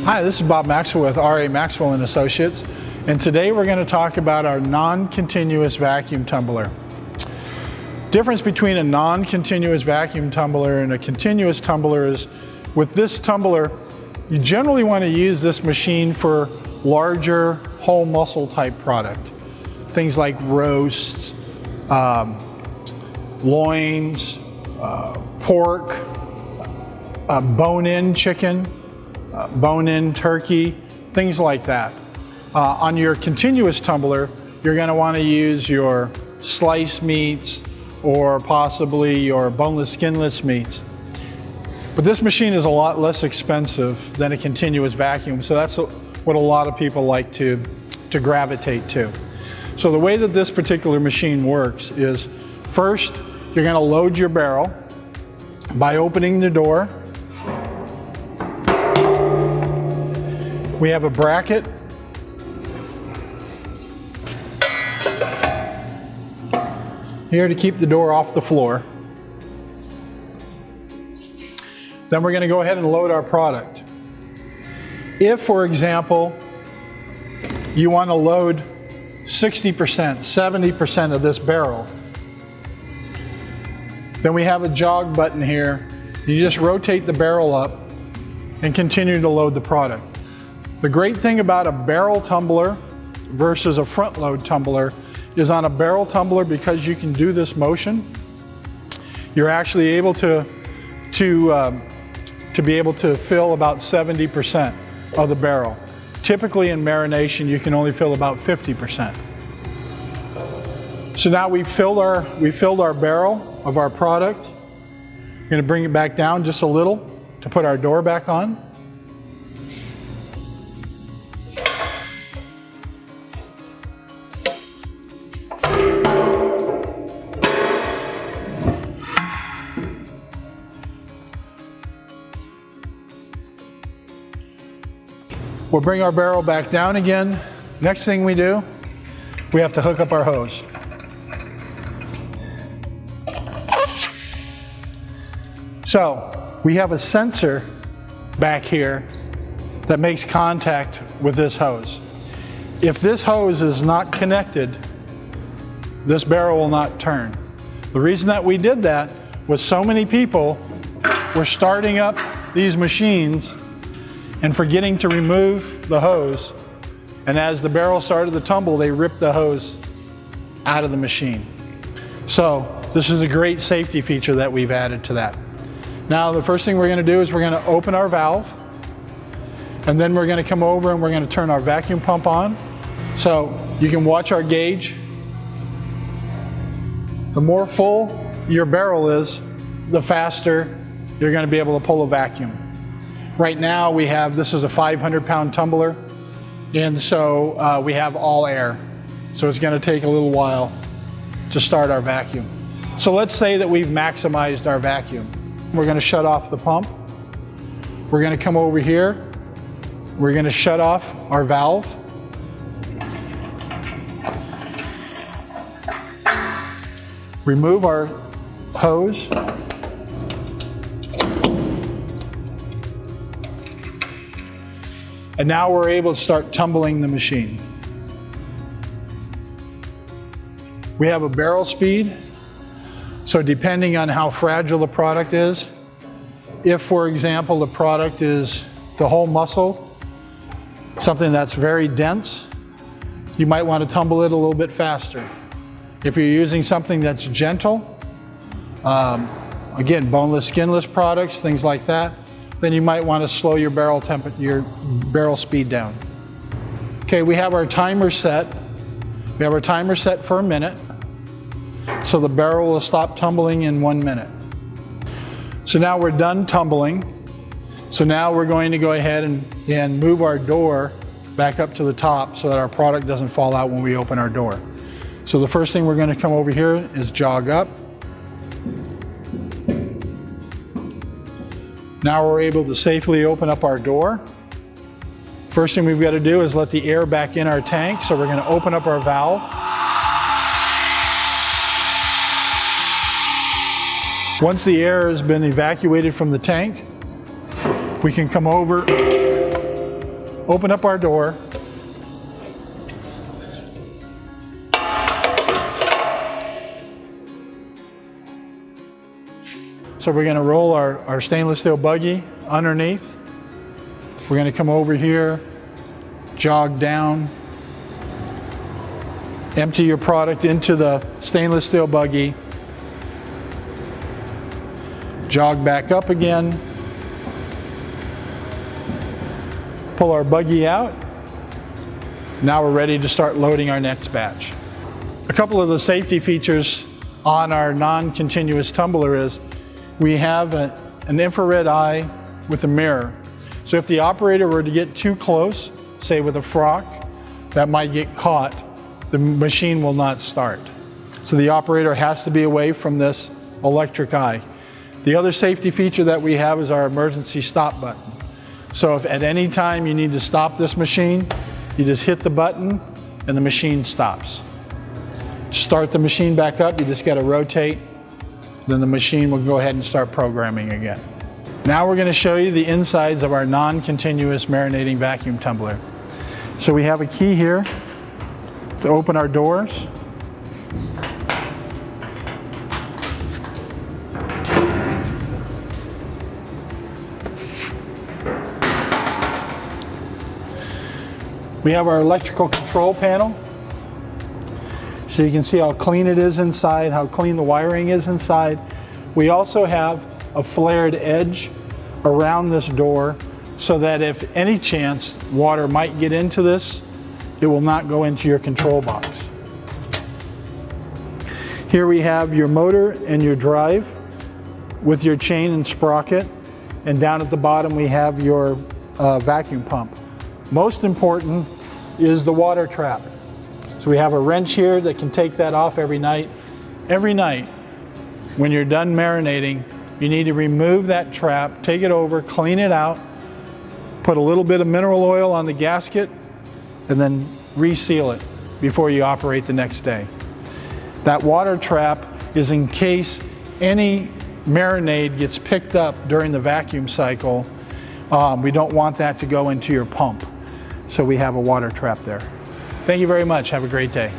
Hi, this is Bob Maxwell with R.A. Maxwell & Associates, and today we're going to talk about our non-continuous vacuum tumbler. Difference between a non-continuous vacuum tumbler and a continuous tumbler is, with this tumbler, you generally want to use this machine for larger whole muscle type product. Things like roasts, loins, pork, bone-in chicken, bone-in turkey, things like that. On your continuous tumbler, you're going to want to use your sliced meats or possibly your boneless, skinless meats. But this machine is a lot less expensive than a continuous vacuum, so that's what a lot of people like to gravitate to. So the way that this particular machine works is, first, you're going to load your barrel by opening the door. We have a bracket here to keep the door off the floor. Then we're going to go ahead and load our product. If, for example, you want to load 60%, 70% of this barrel, then we have a jog button here. You just rotate the barrel up and continue to load the product. The great thing about a barrel tumbler versus a front load tumbler is, on a barrel tumbler, because you can do this motion, you're actually able to be able to fill about 70% of the barrel. Typically in marination, you can only fill about 50%. So now we filled our barrel of our product. We're going to bring it back down just a little to put our door back on. We'll bring our barrel back down again. Next thing we do, we have to hook up our hose. So we have a sensor back here that makes contact with this hose. If this hose is not connected, this barrel will not turn. The reason that we did that was so many people were starting up these machines and forgetting to remove the hose, and as the barrel started to tumble, they ripped the hose out of the machine. So this is a great safety feature that we've added to that. Now the first thing we're going to do is we're going to open our valve, and then we're going to come over and we're going to turn our vacuum pump on. So you can watch our gauge. The more full your barrel is, the faster you're going to be able to pull a vacuum. Right now this is a 500-pound tumbler, and so we have all air. So it's going to take a little while to start our vacuum. So let's say that we've maximized our vacuum. We're going to shut off the pump. We're going to come over here. We're going to shut off our valve. Remove our hose. And now we're able to start tumbling the machine. We have a barrel speed, so depending on how fragile the product is, if, for example, the product is the whole muscle, something that's very dense, you might want to tumble it a little bit faster. If you're using something that's gentle, again, boneless, skinless products, things like that, then you might want to slow your barrel speed down. Okay, we have our timer set. We have our timer set for a minute. So the barrel will stop tumbling in 1 minute. So now we're done tumbling. So now we're going to go ahead and move our door back up to the top so that our product doesn't fall out when we open our door. So the first thing we're going to come over here is jog up. Now we're able to safely open up our door. First thing we've got to do is let the air back in our tank. So we're going to open up our valve. Once the air has been evacuated from the tank, we can come over open up our door. So we're going to roll our stainless steel buggy underneath. We're going to come over here, jog down, empty your product into the stainless steel buggy, jog back up again, pull our buggy out. Now we're ready to start loading our next batch. A couple of the safety features on our non-continuous tumbler is we have an infrared eye with a mirror. So if the operator were to get too close, say with a frock, that might get caught, the machine will not start. So the operator has to be away from this electric eye. The other safety feature that we have is our emergency stop button. So if at any time you need to stop this machine, you just hit the button and the machine stops. To start the machine back up, you just got to rotate. Then the machine will go ahead and start programming again. Now we're going to show you the insides of our non-continuous marinating vacuum tumbler. So we have a key here to open our doors. We have our electrical control panel. So you can see how clean it is inside, how clean the wiring is inside. We also have a flared edge around this door so that if any chance water might get into this, it will not go into your control box. Here we have your motor and your drive with your chain and sprocket. And down at the bottom we have your vacuum pump. Most important is the water trap. So we have a wrench here that can take that off every night. Every night, when you're done marinating, you need to remove that trap, take it over, clean it out, put a little bit of mineral oil on the gasket, and then reseal it before you operate the next day. That water trap is in case any marinade gets picked up during the vacuum cycle. We don't want that to go into your pump. So we have a water trap there. Thank you very much. Have a great day.